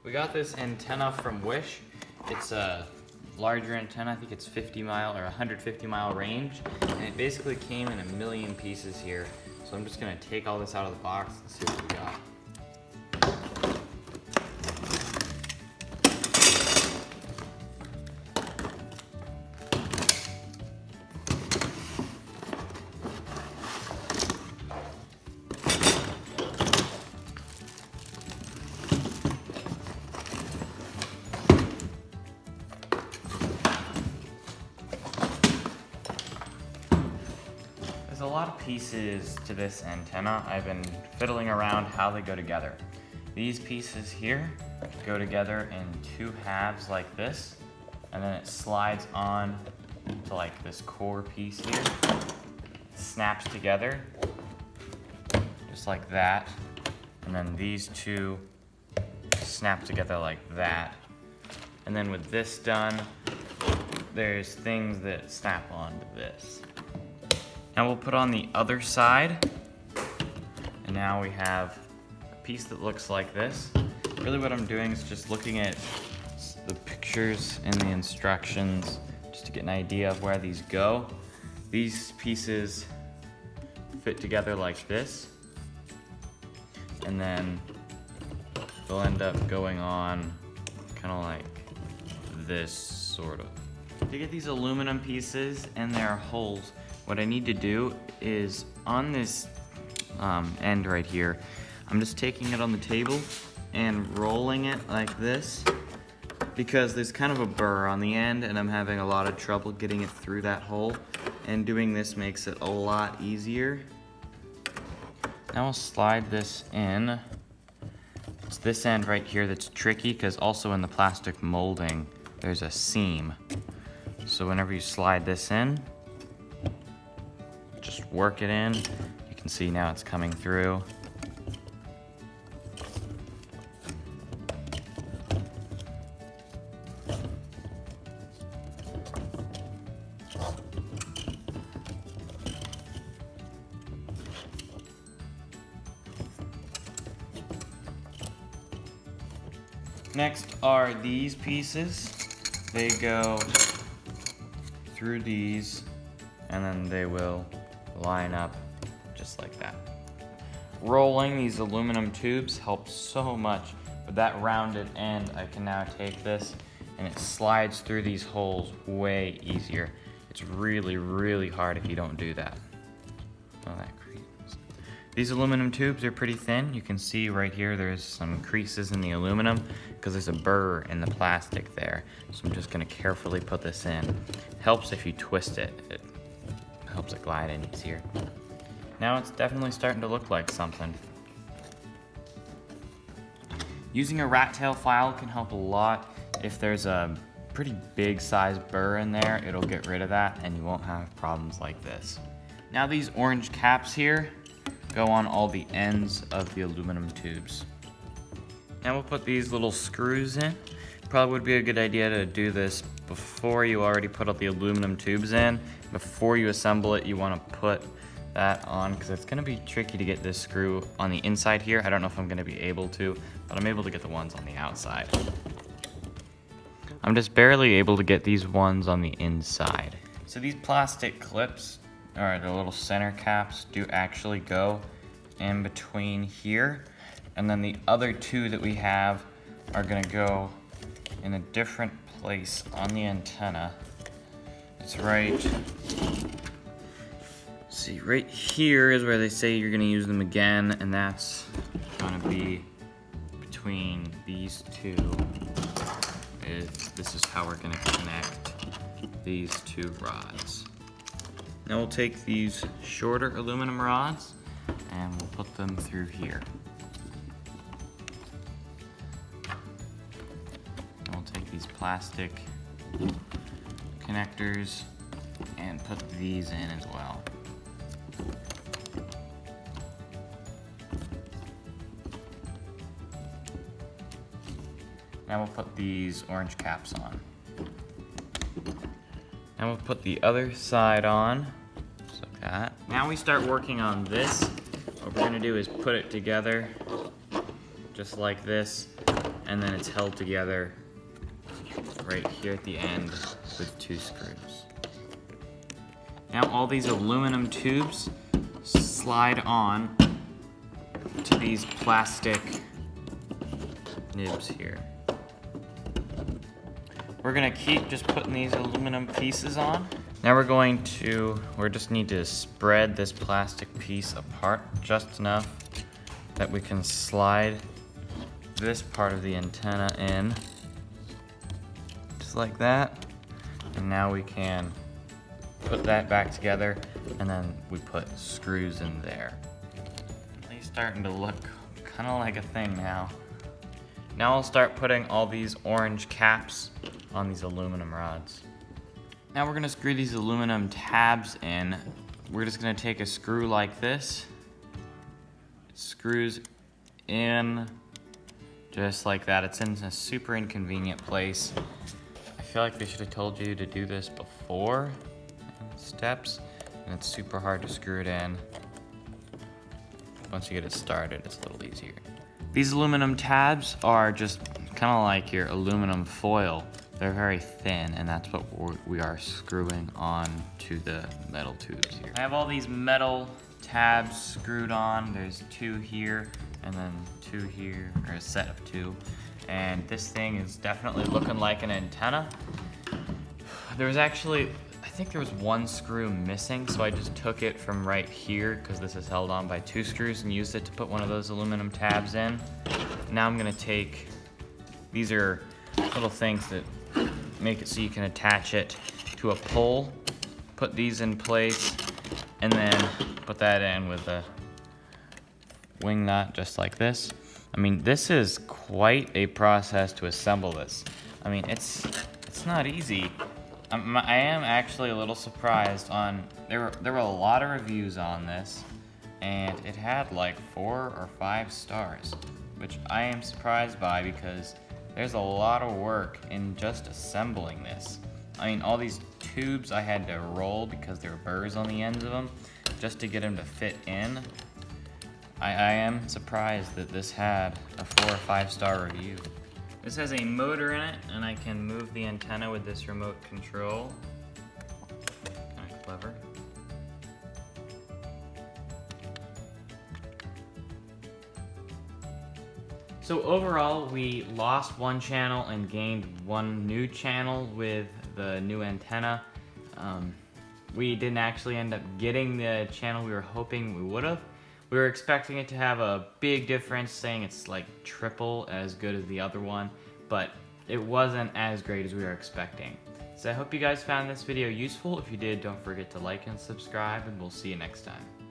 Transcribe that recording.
We got this antenna from Wish. It's a larger antenna, I think it's 50 mile or 150 mile range, and it basically came in a million pieces here. So I'm just gonna take all this out of the box and see what we got. There's a lot of pieces to this antenna. I've been fiddling around how they go together. These pieces here go together in two halves like this, and then it slides on to like this core piece here. It snaps together, just like that. And then these two snap together like that. And then with this done, there's things that snap onto this. Now we'll put on the other side, and now we have a piece that looks like this. Really what I'm doing is just looking at the pictures and the instructions just to get an idea of where these go. These pieces fit together like this, and then they'll end up going on kind of like this, sort of. To get these aluminum pieces and their holes, what I need to do is on this end right here, I'm just taking it on the table and rolling it like this, because there's kind of a burr on the end and I'm having a lot of trouble getting it through that hole, and doing this makes it a lot easier. Now I'll slide this in. It's this end right here that's tricky, because also in the plastic molding there's a seam. So whenever you slide this in, just work it in. You can see now it's coming through. Next are these pieces. They go through these, and then they will line up just like that. Rolling these aluminum tubes helps so much. With that rounded end, I can now take this and it slides through these holes way easier. It's really, really hard if you don't do that. Oh, that crease. These aluminum tubes are pretty thin. You can see right here there's some creases in the aluminum because there's a burr in the plastic there. So I'm just gonna carefully put this in. It helps if you twist it. It helps it glide in easier. Now it's definitely starting to look like something. Using a rat tail file can help a lot. If there's a pretty big size burr in there, it'll get rid of that and you won't have problems like this. Now these orange caps here go on all the ends of the aluminum tubes. Now we'll put these little screws in. Probably would be a good idea to do this before you already put all the aluminum tubes in. Before you assemble it, you want to put that on, because it's going to be tricky to get this screw on the inside here. I don't know if I'm going to be able to, but I'm able to get the ones on the outside. I'm just barely able to get these ones on the inside. So these plastic clips, or the little center caps, do actually go in between here. And then the other two that we have are going to go in a different place on the antenna. It's right, see, right here is where they say you're gonna use them again, and that's gonna be between these two. This is how we're gonna connect these two rods. Now we'll take these shorter aluminum rods and we'll put them through here. And we'll take these plastic connectors and put these in as well. Now we'll put these orange caps on. Now we'll put the other side on, just like that. Now we start working on this. What we're gonna do is put it together just like this, and then it's held together right here at the end with 2 screws. Now all these aluminum tubes slide on to these plastic nibs here. We're gonna keep just putting these aluminum pieces on. Now we just need to spread this plastic piece apart just enough that we can slide this part of the antenna in, just like that. And now we can put that back together, and then we put screws in there. They're starting to look kind of like a thing now. Now I'll start putting all these orange caps on these aluminum rods. Now we're gonna screw these aluminum tabs in. We're just gonna take a screw like this. It screws in just like that. It's in a super inconvenient place. I feel like they should have told you to do this before steps, and it's super hard to screw it in. Once you get it started, it's a little easier. These aluminum tabs are just kind of like your aluminum foil. They're very thin, and that's what we are screwing on to the metal tubes here. I have all these metal tabs screwed on. There's 2 here, and then 2 here, or a set of 2. And this thing is definitely looking like an antenna. There was actually, I think there was 1 screw missing, so I just took it from right here, because this is held on by 2 screws, and used it to put one of those aluminum tabs in. Now I'm gonna take, these are little things that make it so you can attach it to a pole, put these in place, and then put that in with a wing nut just like this. I mean, this is quite a process to assemble this. I mean, it's not easy. I am actually a little surprised on, there were a lot of reviews on this, and it had like 4 or 5 stars, which I am surprised by because there's a lot of work in just assembling this. I mean, all these tubes I had to roll because there were burrs on the ends of them just to get them to fit in. I am surprised that this had a 4 or 5 star review. This has a motor in it, and I can move the antenna with this remote control. Kind of clever. So overall, we lost 1 channel and gained 1 new channel with the new antenna. We didn't actually end up getting the channel we were hoping we would have. We were expecting it to have a big difference, saying it's like triple as good as the other one, but it wasn't as great as we were expecting. So I hope you guys found this video useful. If you did, don't forget to like and subscribe, and we'll see you next time.